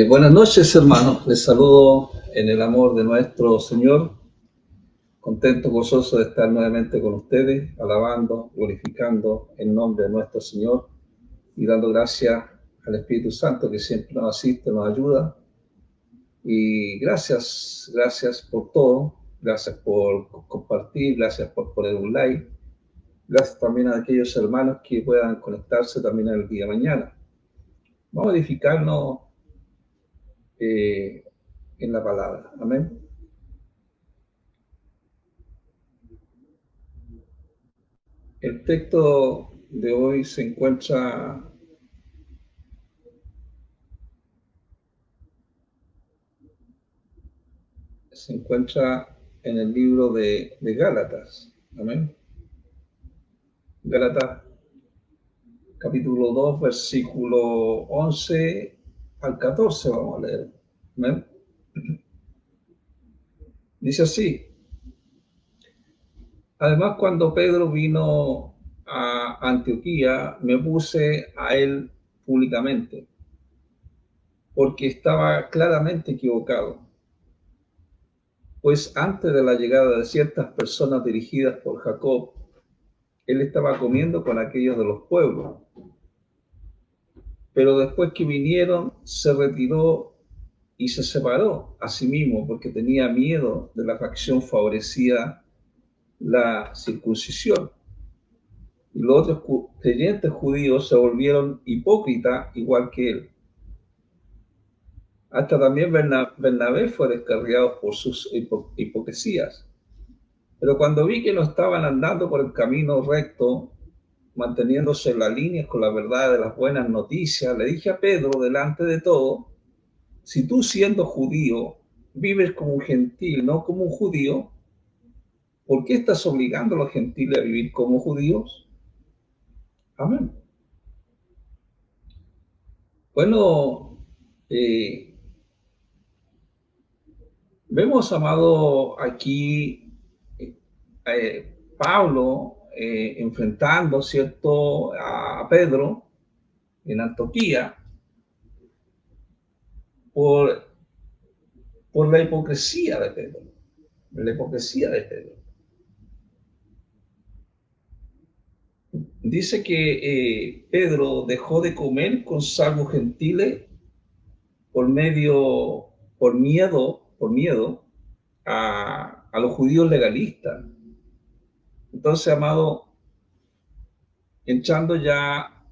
Buenas noches, hermanos. Les saludo en el amor de nuestro Señor. Contento, gozoso de estar nuevamente con ustedes, alabando, glorificando el nombre de nuestro Señor y dando gracias al Espíritu Santo que siempre nos asiste, nos ayuda. Y gracias por todo. Gracias por compartir, gracias por poner un like. Gracias también a aquellos hermanos que puedan conectarse también el día de mañana. Vamos a edificarnos eh, en la palabra. Amén. El texto de hoy se encuentra en el libro de Gálatas. Amén. Gálatas capítulo 2, versículo 11 al 14 vamos a leer. Amén. Dice así: además, cuando Pedro vino a Antioquía, me opuse a él públicamente, porque estaba claramente equivocado. Pues antes de la llegada de ciertas personas dirigidas por Jacob, él estaba comiendo con aquellos de los pueblos. Pero después que vinieron, se retiró y se separó a sí mismo porque tenía miedo de la facción favorecida la circuncisión. Y los otros creyentes judíos se volvieron hipócritas igual que él. Hasta también Bernabé fue descarriado por sus hipocresías. Pero cuando vi que no estaban andando por el camino recto, manteniéndose en la línea con la verdad de las buenas noticias, le dije a Pedro delante de todo: si tú, siendo judío, vives como un gentil, no como un judío, ¿por qué estás obligando a los gentiles a vivir como judíos? Amén. Bueno, vemos, amado, aquí Pablo enfrentando, ¿cierto?, a Pedro en Antioquía por, por la hipocresía de Pedro. La hipocresía de Pedro. Dice que Pedro dejó de comer con salvos gentiles por medio, por miedo a los judíos legalistas. Entonces, amado, entrando ya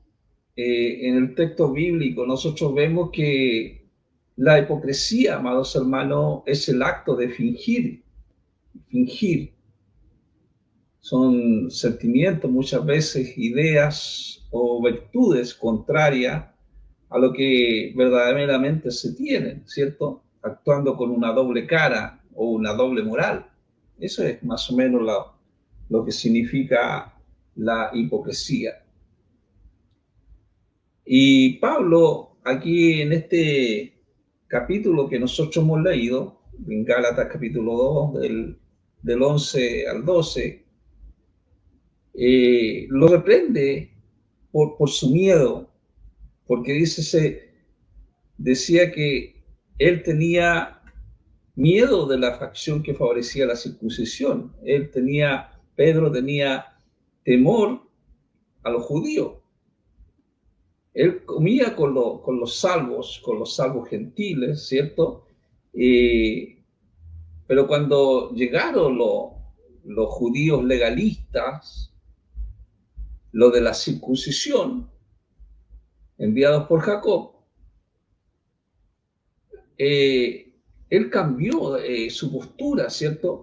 en el texto bíblico, nosotros vemos que la hipocresía, amados hermanos, es el acto de fingir. Fingir son sentimientos, muchas veces ideas o virtudes contrarias a lo que verdaderamente se tienen, ¿cierto? Actuando con una doble cara o una doble moral. Eso es más o menos lo que significa la hipocresía. Y Pablo, aquí en este capítulo que nosotros hemos leído, en Gálatas capítulo 2, del 11 al 12, lo reprende por su miedo, porque decía que él tenía miedo de la facción que favorecía la circuncisión. Pedro tenía temor a los judíos. Él comía con los salvos gentiles, ¿cierto? Pero cuando llegaron los judíos legalistas, lo de la circuncisión, enviados por Jacob, él cambió su postura, ¿cierto?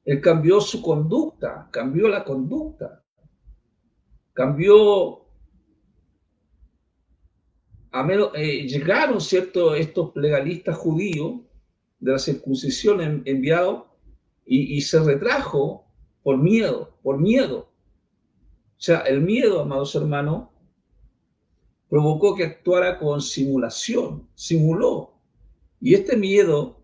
Él cambió su conducta, cambió la conducta, cambió, llegaron, ¿cierto?, estos legalistas judíos de la circuncisión enviados y se retrajo por miedo, por miedo. O sea, el miedo, amados hermanos, provocó que actuara con simulación, simuló. Y este miedo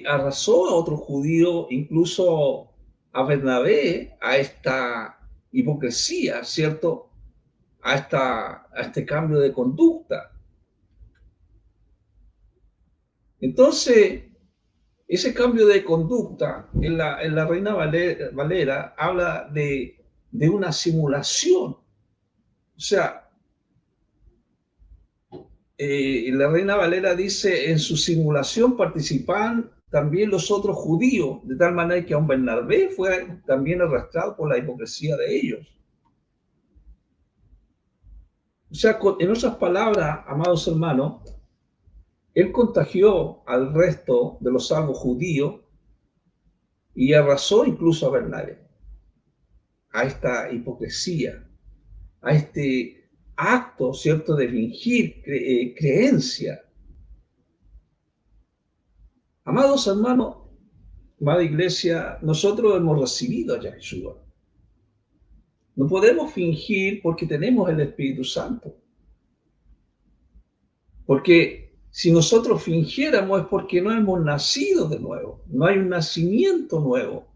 arrasó a otros judíos, incluso a Bernabé, a esta hipocresía, ¿cierto? A este cambio de conducta. Entonces, ese cambio de conducta en la Reina Valera habla de una simulación. O sea, la Reina Valera dice, en su simulación participaban también los otros judíos, de tal manera que aun Bernabé fue también arrastrado por la hipocresía de ellos. O sea, en otras palabras, amados hermanos, él contagió al resto de los salvos judíos y arrasó incluso a Bernabé, a esta hipocresía, a este acto, ¿cierto?, de fingir creencia. Amados hermanos, amada iglesia, nosotros hemos recibido a Yahshua. No podemos fingir porque tenemos el Espíritu Santo. Porque si nosotros fingiéramos es porque no hemos nacido de nuevo. No hay un nacimiento nuevo.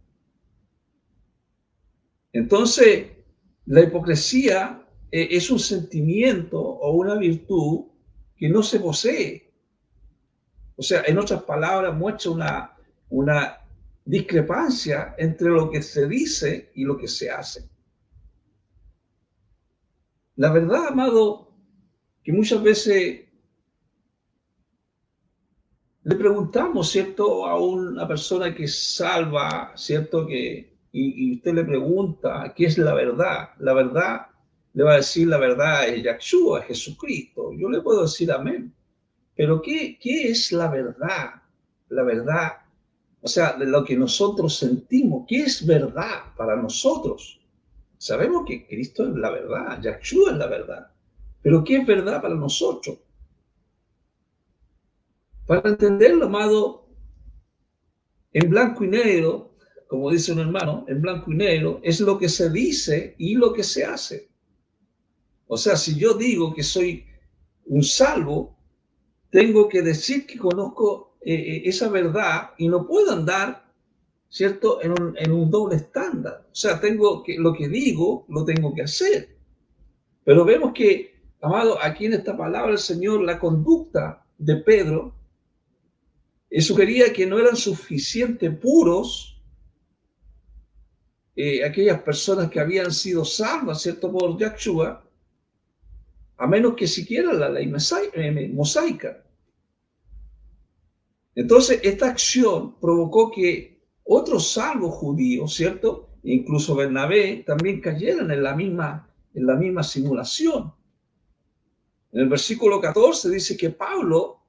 Entonces, la hipocresía es un sentimiento o una virtud que no se posee. O sea, en otras palabras, muestra una discrepancia entre lo que se dice y lo que se hace. La verdad, amado, que muchas veces le preguntamos, ¿cierto?, a una persona que salva, ¿cierto?, y usted le pregunta, ¿qué es la verdad? La verdad, le va a decir, la verdad es Yahshua, es Jesucristo. Yo le puedo decir amén. Pero ¿qué es la verdad? La verdad, o sea, de lo que nosotros sentimos, ¿qué es verdad para nosotros? Sabemos que Cristo es la verdad, Yahshua es la verdad. Pero ¿qué es verdad para nosotros? Para entenderlo, amado, en blanco y negro, como dice un hermano, en blanco y negro, es lo que se dice y lo que se hace. O sea, si yo digo que soy un salvo, tengo que decir que conozco esa verdad y no puedo andar, ¿cierto?, en un doble estándar. O sea, tengo que, lo que digo, lo tengo que hacer. Pero vemos que, amado, aquí en esta palabra del Señor, la conducta de Pedro sugería que no eran suficientemente puros aquellas personas que habían sido salvas, ¿cierto?, por Yahshua, a menos que siquiera la ley mosaica. Entonces, esta acción provocó que otros salvos judíos, ¿cierto?, incluso Bernabé, también cayeran en la misma simulación. En el versículo 14 dice que Pablo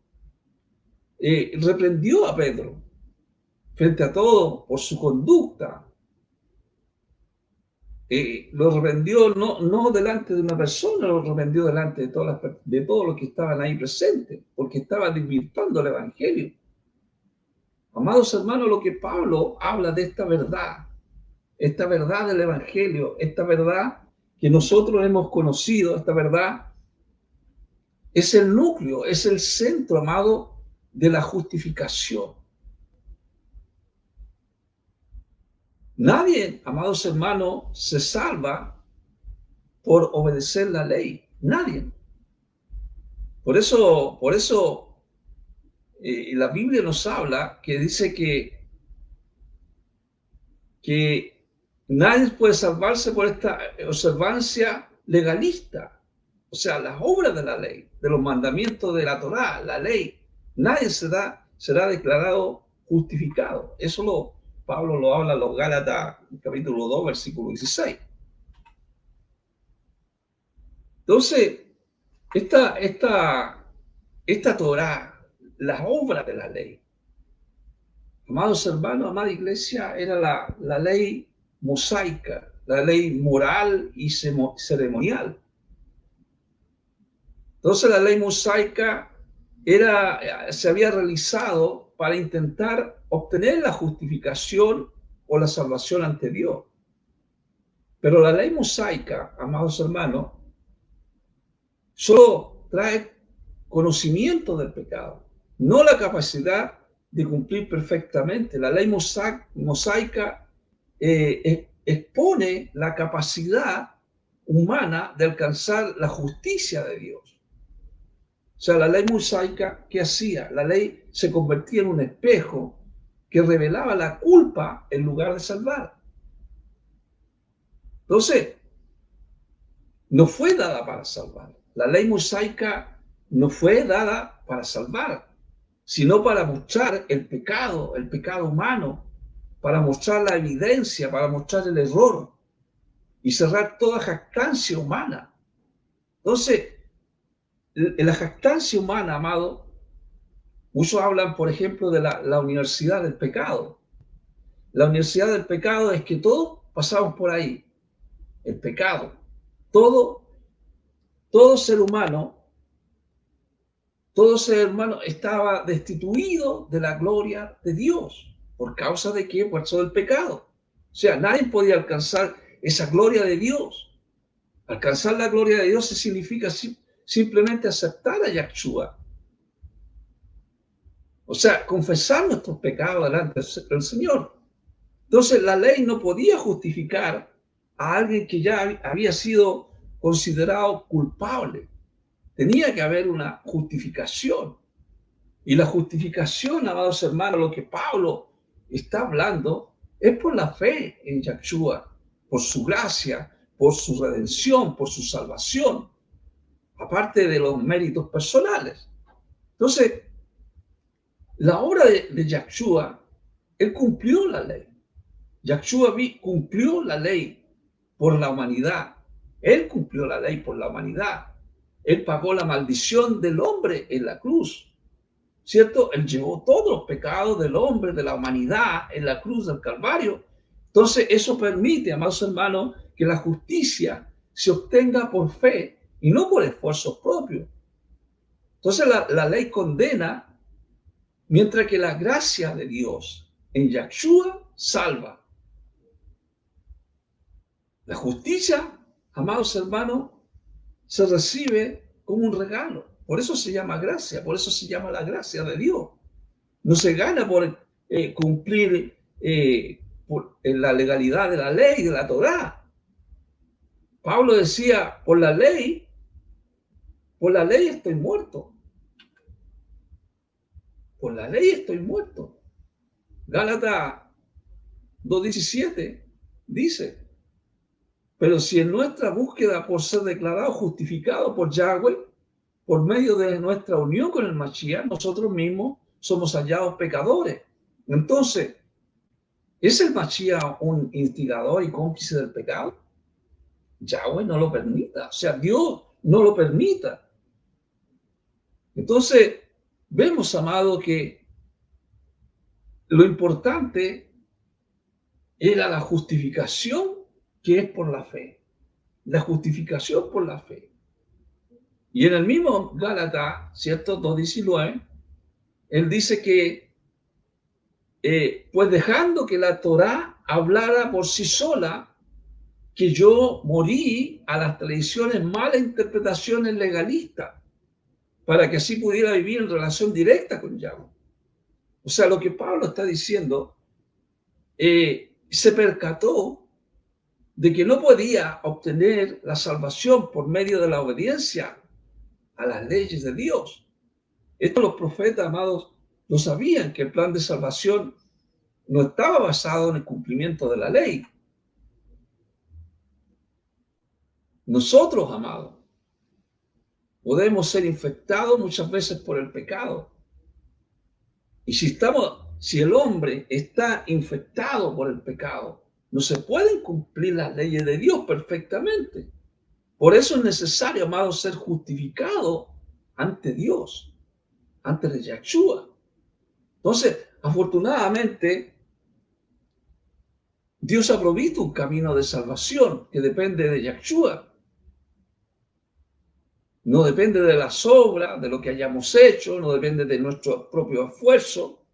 reprendió a Pedro frente a todo por su conducta. Lo reprendió no delante de una persona, lo reprendió delante de todos los que estaban ahí presentes, porque estaba desvirtuando el evangelio. Amados hermanos, lo que Pablo habla de esta verdad del evangelio, esta verdad que nosotros hemos conocido, esta verdad es el núcleo, es el centro, amado, de la justificación. Nadie, amados hermanos, se salva por obedecer la ley. Nadie. Por eso la Biblia nos habla que dice que nadie puede salvarse por esta observancia legalista. O sea, las obras de la ley, de los mandamientos de la Torá, la ley, nadie será declarado justificado. Eso Pablo lo habla en los Gálatas, capítulo 2, versículo 16. Entonces, esta Torá, las obras de la ley, amados hermanos, amada iglesia, era la ley mosaica, la ley moral y ceremonial. Entonces la ley mosaica se había realizado para intentar obtener la justificación o la salvación ante Dios. Pero la ley mosaica, amados hermanos, solo trae conocimiento del pecado, no la capacidad de cumplir perfectamente. La ley mosaica expone la capacidad humana de alcanzar la justicia de Dios. sea, la ley mosaica, ¿qué hacía? La ley se convertía en un espejo que revelaba la culpa en lugar de salvar. Entonces, no fue dada para salvar. La ley mosaica no fue dada para salvar, sino para mostrar el pecado humano, para mostrar la evidencia, para mostrar el error y cerrar toda jactancia humana. Entonces, en la jactancia humana, amado, muchos hablan, por ejemplo, de la universidad del pecado. La universidad del pecado es que todos pasamos por ahí, el pecado. Todo ser humano estaba destituido de la gloria de Dios. ¿Por causa de qué? Por causa del pecado. O sea, nadie podía alcanzar esa gloria de Dios. Alcanzar la gloria de Dios significa simplemente aceptar a Yahshua. O sea, confesar nuestros pecados delante del Señor. Entonces, la ley no podía justificar a alguien que ya había sido considerado culpable. Tenía que haber una justificación. Y la justificación, amados hermanos, lo que Pablo está hablando, es por la fe en Yahshua, por su gracia, por su redención, por su salvación, aparte de los méritos personales. Entonces, la obra de Yahshua, él cumplió la ley. Yahshua cumplió la ley por la humanidad. Él cumplió la ley por la humanidad. Él pagó la maldición del hombre en la cruz, ¿cierto? Él llevó todos los pecados del hombre, de la humanidad, en la cruz del Calvario. Entonces, eso permite, amados hermanos, que la justicia se obtenga por fe y no por esfuerzos propios. Entonces, la ley condena, mientras que la gracia de Dios en Yahshua salva. La justicia, amados hermanos, se recibe como un regalo. Por eso se llama gracia, por eso se llama la gracia de Dios. No se gana por cumplir por la legalidad de la ley, de la Torá. Pablo decía, por la ley estoy muerto. Por la ley estoy muerto. Gálatas 2:17 dice, pero si en nuestra búsqueda por ser declarado justificado por Yahweh, por medio de nuestra unión con el Mashiach, nosotros mismos somos hallados pecadores. Entonces, ¿es el Mashiach un instigador y cómplice del pecado? Yahweh no lo permita, o sea, Dios no lo permita. Entonces, vemos, amado, que lo importante era la justificación que es por la fe. La justificación por la fe. Y en el mismo Gálatas, ¿cierto? 2:19, él dice que, pues dejando que la Torá hablara por sí sola, que yo morí a las tradiciones, malas interpretaciones legalistas, para que así pudiera vivir en relación directa con Yahweh. O sea, lo que Pablo está diciendo, se percató de que no podía obtener la salvación por medio de la obediencia a las leyes de Dios. Esto los profetas, amados, lo sabían, que el plan de salvación no estaba basado en el cumplimiento de la ley. Nosotros, amados, podemos ser infectados muchas veces por el pecado. Y si el hombre está infectado por el pecado, no se pueden cumplir las leyes de Dios perfectamente. Por eso es necesario, amados, ser justificado ante Dios, ante de Yahshua. Entonces, afortunadamente, Dios ha provisto un camino de salvación que depende de Yahshua. No depende de las obras, de lo que hayamos hecho, no depende de nuestro propio esfuerzo.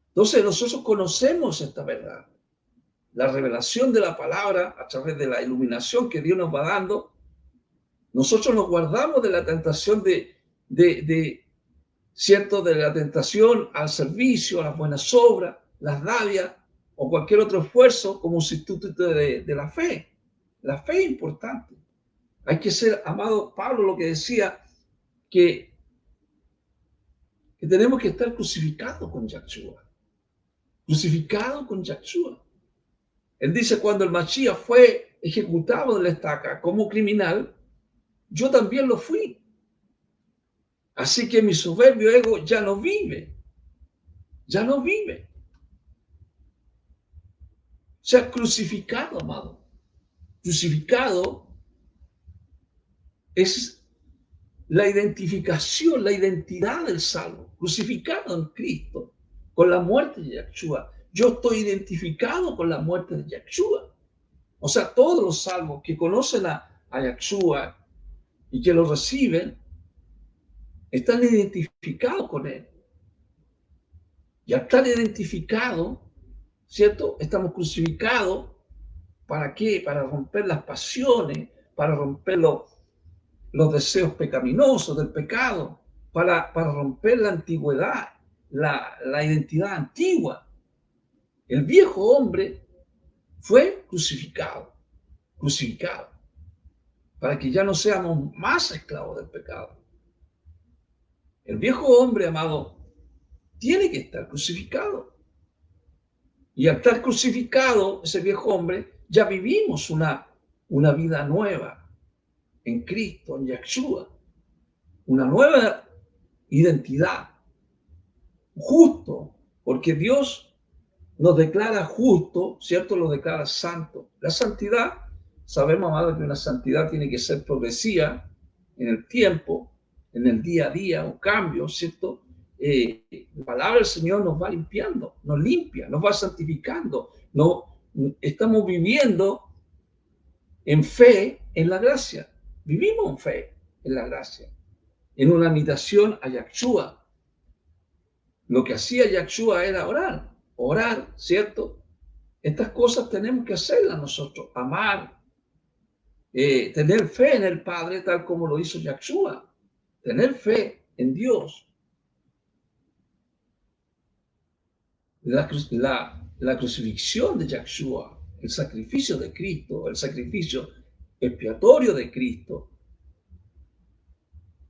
Entonces nosotros conocemos esta verdad. La revelación de la palabra a través de la iluminación que Dios nos va dando. Nosotros nos guardamos de la tentación ¿cierto? De la tentación al servicio, a las buenas obras, las davias o cualquier otro esfuerzo como sustituto de la fe. La fe es importante. Hay que ser, amado Pablo, lo que decía, que que tenemos que estar crucificados con Yahshua. Crucificado con Yahshua. Él dice, cuando el Mashiach fue ejecutado en la estaca como criminal, yo también lo fui. Así que mi soberbio ego ya no vive. Ya no vive. O sea, crucificado, amado. Crucificado es la identificación, la identidad del salvo. Crucificado en Cristo, con la muerte de Yahshua. Yo estoy identificado con la muerte de Yahshua. O sea, todos los salvos que conocen a Yahshua y que lo reciben, están identificados con él. Y al estar identificados, ¿cierto? Estamos crucificados. ¿Para qué? Para romper las pasiones, para romper los deseos pecaminosos del pecado, para romper la antigüedad, la identidad antigua. El viejo hombre fue crucificado, para que ya no seamos más esclavos del pecado. El viejo hombre, amado, tiene que estar crucificado. Y al estar crucificado, ese viejo hombre, ya vivimos una vida nueva en Cristo, en Yahshua. Una nueva identidad. Justo, porque Dios nos declara justo, ¿cierto? Lo declara santo. La santidad, sabemos, amado, que una santidad tiene que ser progresiva en el tiempo, en el día a día, un cambio, ¿cierto? La palabra del Señor nos va limpiando, nos limpia, nos va santificando. Estamos viviendo en fe, en la gracia. Vivimos en fe, en la gracia. En una imitación a Yahshua. Lo que hacía Yahshua era orar, ¿cierto? Estas cosas tenemos que hacerlas nosotros, amar, tener fe en el Padre tal como lo hizo Yahshua, tener fe en Dios. La crucifixión de Yahshua, el sacrificio de Cristo, el sacrificio expiatorio de Cristo,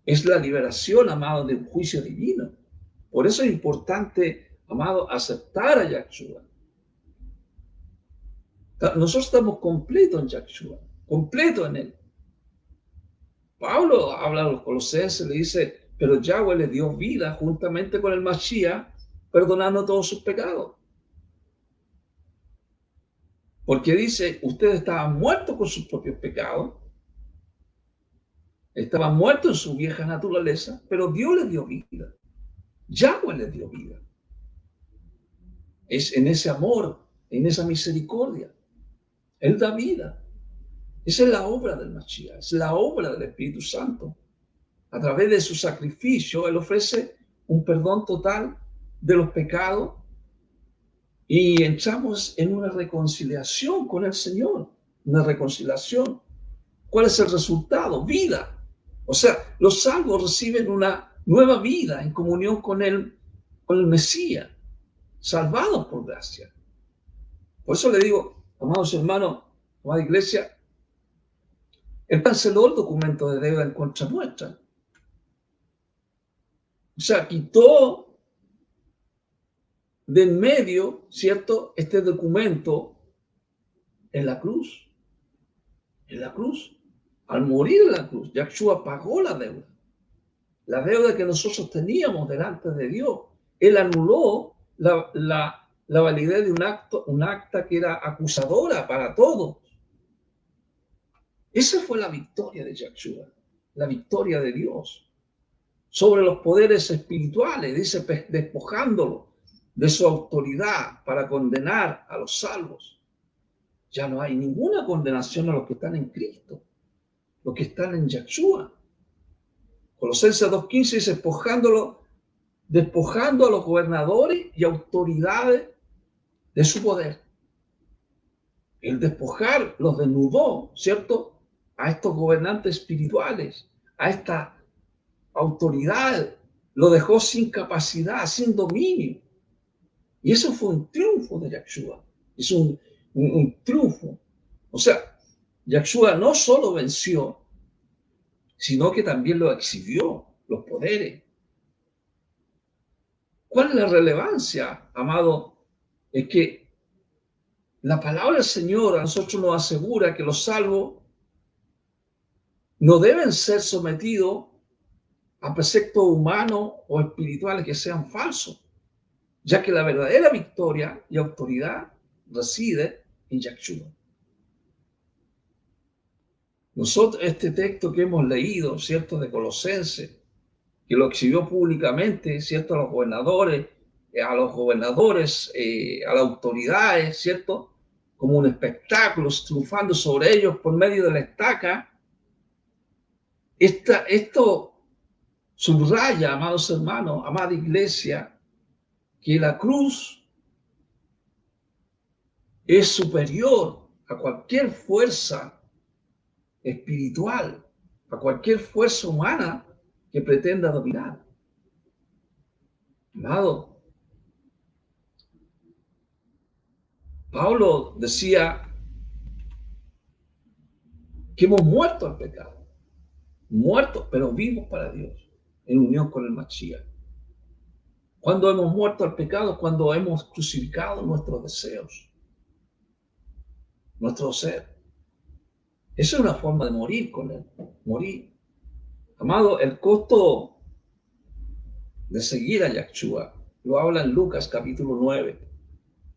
es la liberación, amado, de un juicio divino. Por eso es importante, amado, aceptar a Yahshua. Nosotros estamos completos en Yahshua, completos en él. Pablo habla a los colosenses, le dice, pero Yahweh le dio vida juntamente con el Mashiach, perdonando todos sus pecados. Porque dice, ustedes estaban muertos con sus propios pecados, estaban muertos en su vieja naturaleza, pero Dios les dio vida. Yahweh les dio vida. Es en ese amor, en esa misericordia. Él da vida. Esa es la obra del Mashiach, es la obra del Espíritu Santo. A través de su sacrificio, Él ofrece un perdón total de los pecados y entramos en una reconciliación con el Señor, una reconciliación. ¿Cuál es el resultado? Vida. O sea, los salvos reciben una nueva vida en comunión con el Mesías, salvados por gracia. Por eso le digo, amados hermanos, amada iglesia, Él canceló el documento de deuda en contra nuestra. O sea, quitó de en medio, ¿cierto?, este documento en la cruz. En la cruz. Al morir en la cruz, Yahshua pagó la deuda. La deuda que nosotros teníamos delante de Dios. Él anuló la validez de un acta que era acusadora para todos. Esa fue la victoria de Yahshua, la victoria de Dios sobre los poderes espirituales, dice, despojándolo de su autoridad para condenar a los salvos. Ya no hay ninguna condenación a los que están en Cristo, los que están en Yahshua. Colosenses 2:15 dice, despojando a los gobernadores y autoridades de su poder. El despojar los desnudó, ¿cierto?, a estos gobernantes espirituales, a esta autoridad, lo dejó sin capacidad, sin dominio. Y eso fue un triunfo de Yahshua. Es un triunfo. O sea, Yahshua no solo venció, sino que también lo exhibió, los poderes. ¿Cuál es la relevancia, amado? Es que la palabra del Señor a nosotros nos asegura que los salvos no deben ser sometidos a preceptos humanos o espirituales que sean falsos, ya que la verdadera victoria y autoridad reside en Yahshua. Nosotros, este texto que hemos leído, ¿cierto?, de Colosenses, que lo exhibió públicamente, ¿cierto?, a los gobernadores, a las autoridades, ¿cierto?, como un espectáculo, triunfando sobre ellos por medio de la estaca. Esto subraya, amados hermanos, amada iglesia, que la cruz es superior a cualquier fuerza espiritual, a cualquier fuerza humana que pretenda dominar. Amado, Pablo decía que hemos muerto al pecado, muertos, pero vivos para Dios, en unión con el Mashiach. Cuando hemos muerto al pecado, cuando hemos crucificado nuestros deseos, nuestro ser. Esa es una forma de morir con él, morir. Amado, el costo de seguir a Yahshua lo habla en Lucas capítulo 9,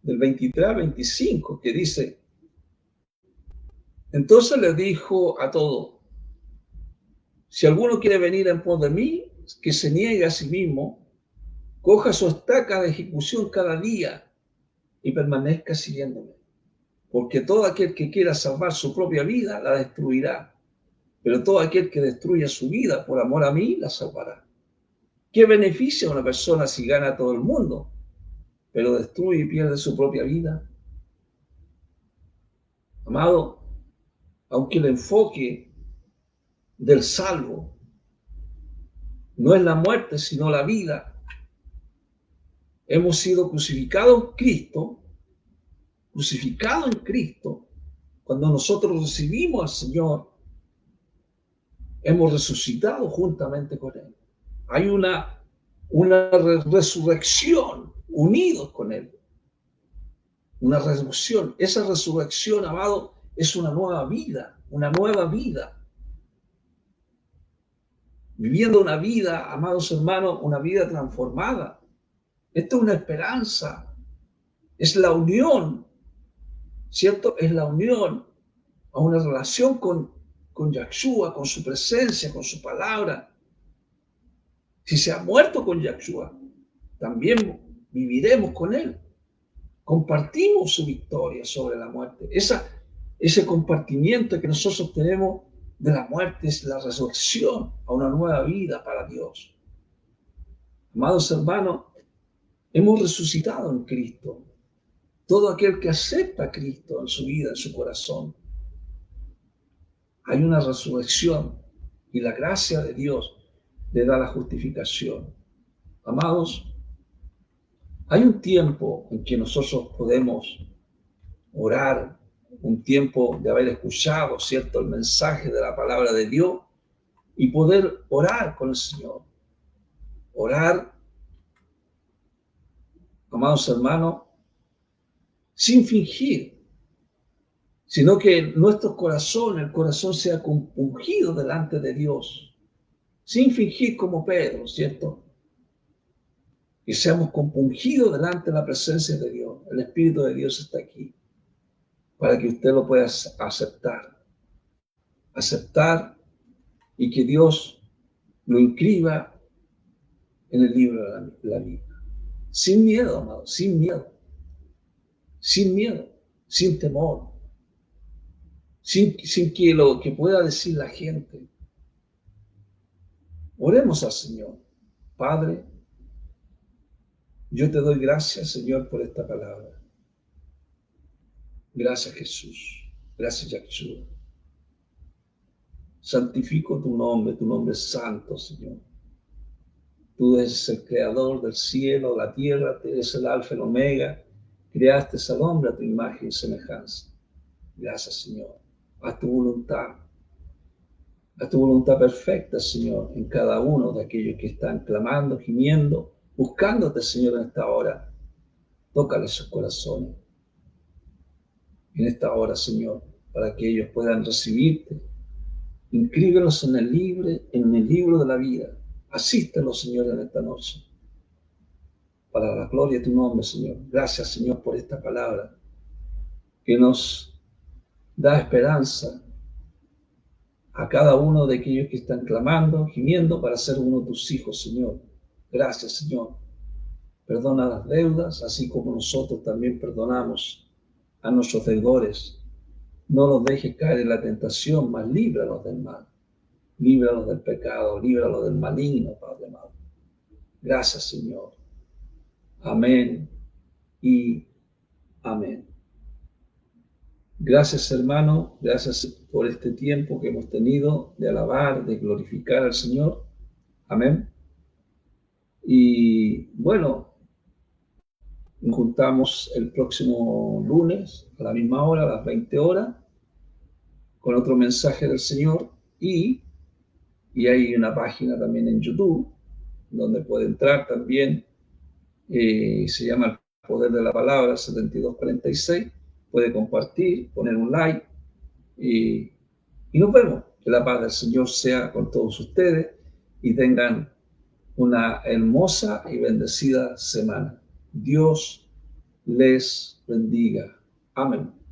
del 23 al 25, que dice: entonces le dijo a todos, si alguno quiere venir en pos de mí, que se niegue a sí mismo, coja su estaca de ejecución cada día y permanezca siguiéndome. Porque todo aquel que quiera salvar su propia vida, la destruirá. Pero todo aquel que destruya su vida por amor a mí, la salvará. ¿Qué beneficia a una persona si gana a todo el mundo, pero destruye y pierde su propia vida? Amado, aunque el enfoque del salvo no es la muerte, sino la vida, hemos sido crucificados en Cristo. Cuando nosotros recibimos al Señor, hemos resucitado juntamente con Él. Hay una resurrección unidos con Él. Una resurrección. Esa resurrección, amado, es una nueva vida, una nueva vida. Viviendo una vida, amados hermanos, una vida transformada. Esto es una esperanza. Es la unión, ¿cierto? Es la unión a una relación con Yahshua, con su presencia, con su palabra. Si se ha muerto con Yahshua, también viviremos con él. Compartimos su victoria sobre la muerte. Ese compartimiento que nosotros tenemos de la muerte es la resurrección a una nueva vida para Dios. Amados hermanos, hemos resucitado en Cristo. Todo aquel que acepta a Cristo en su vida, en su corazón, hay una resurrección y la gracia de Dios le da la justificación. Amados, hay un tiempo en que nosotros podemos orar, un tiempo de haber escuchado, ¿cierto?, el mensaje de la palabra de Dios y poder orar con el Señor. Orar, amados hermanos, sin fingir, sino que nuestro corazón, el corazón sea compungido delante de Dios, sin fingir como Pedro, ¿cierto? Que seamos compungidos delante de la presencia de Dios. El Espíritu de Dios está aquí para que usted lo pueda aceptar y que Dios lo inscriba en el libro de la vida. Sin miedo, amado, sin miedo, sin temor, sin que lo que pueda decir la gente. Oremos al Señor. Padre, yo te doy gracias, Señor, por esta palabra. Gracias, Jesús. Gracias, Yahshua. Santifico tu nombre es santo, Señor. Tú eres el creador del cielo, la tierra, tú eres el alfa y el omega. Creaste al hombre a tu imagen y semejanza. Gracias, Señor. Haz tu voluntad. Haz tu voluntad perfecta, Señor, en cada uno de aquellos que están clamando, gimiendo buscándote, Señor, en esta hora. Tócale sus corazones en esta hora, Señor, para que ellos puedan recibirte. Inscríbelos en el libro de la vida. Asístelos, Señor, en esta noche. Para la gloria de tu nombre, Señor. Gracias, Señor, por esta palabra que nos da esperanza a cada uno de aquellos que están clamando, gimiendo para ser uno de tus hijos, Señor. Gracias, Señor. Perdona las deudas, así como nosotros también perdonamos a nuestros deudores. No los dejes caer en la tentación, mas líbralos del mal. Líbralos del pecado, líbralos del maligno, Padre amado. Gracias, Señor. Amén y amén. Gracias, hermano. Gracias por este tiempo que hemos tenido de alabar, de glorificar al Señor. Amén. Y bueno, nos juntamos el próximo lunes a la misma hora, a las 20 horas, con otro mensaje del Señor. Y hay una página también en YouTube donde puede entrar también. Se llama El Poder de la Palabra 7246. Puede compartir, poner un like y nos vemos. Que la paz del Señor sea con todos ustedes y tengan una hermosa y bendecida semana. Dios les bendiga. Amén.